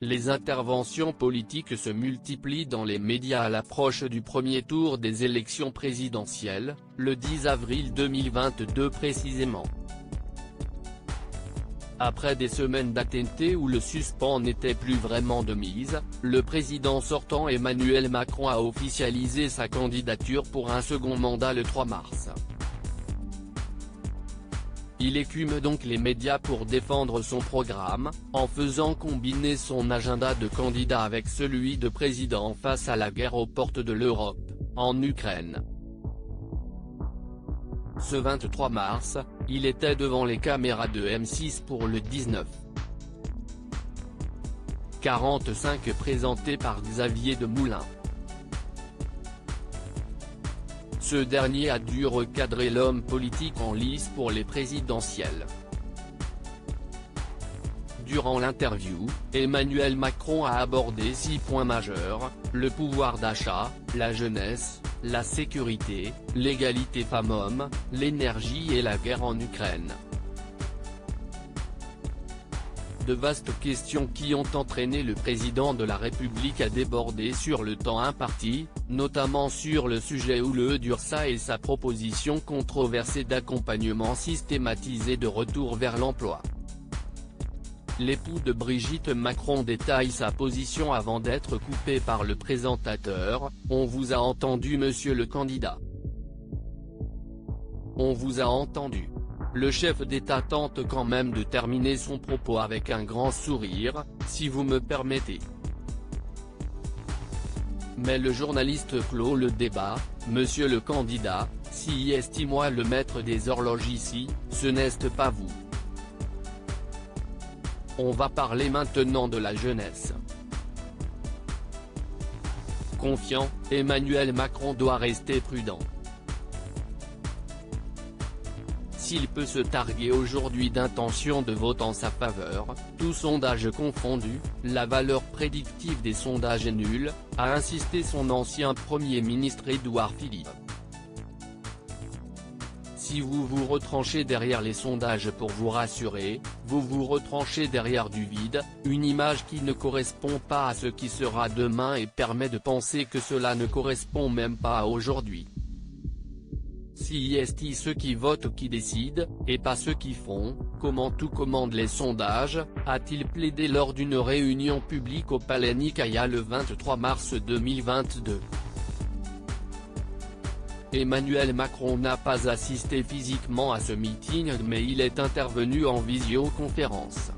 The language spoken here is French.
Les interventions politiques se multiplient dans les médias à l'approche du premier tour des élections présidentielles, le 10 avril 2022 précisément. Après des semaines d'attentés où le suspens n'était plus vraiment de mise, le président sortant Emmanuel Macron a officialisé sa candidature pour un second mandat le 3 mars. Il écume donc les médias pour défendre son programme, en faisant combiner son agenda de candidat avec celui de président face à la guerre aux portes de l'Europe, en Ukraine. Ce 23 mars, il était devant les caméras de M6 pour le 19:45 présenté par Xavier Demoulin. Ce dernier a dû recadrer l'homme politique en lice pour les présidentielles. Durant l'interview, Emmanuel Macron a abordé 6 points majeurs, le pouvoir d'achat, la jeunesse, la sécurité, l'égalité femmes-hommes, l'énergie et la guerre en Ukraine. De vastes questions qui ont entraîné le président de la République à déborder sur le temps imparti, notamment sur le sujet houleux d'URSSAF et sa proposition controversée d'accompagnement systématisé de retour vers l'emploi. L'époux de Brigitte Macron détaille sa position avant d'être coupé par le présentateur. « On vous a entendu monsieur le candidat. On vous a entendu ». Le chef d'État tente quand même de terminer son propos avec un grand sourire, si vous me permettez. Mais le journaliste clôt le débat. « Monsieur le candidat, si est-moi le maître des horloges ici, ce n'est pas vous. On va parler maintenant de la jeunesse. » Confiant, Emmanuel Macron doit rester prudent. S'il peut se targuer aujourd'hui d'intention de vote en sa faveur, tous sondages confondus, la valeur prédictive des sondages est nulle, a insisté son ancien Premier ministre Édouard Philippe. Si vous vous retranchez derrière les sondages pour vous rassurer, vous vous retranchez derrière du vide, une image qui ne correspond pas à ce qui sera demain et permet de penser que cela ne correspond même pas à aujourd'hui. Si est ceux qui votent qui décident, et pas ceux qui font, comment tout commande les sondages, a-t-il plaidé lors d'une réunion publique au Palais Nicaïa le 23 mars 2022. Emmanuel Macron n'a pas assisté physiquement à ce meeting mais il est intervenu en visioconférence.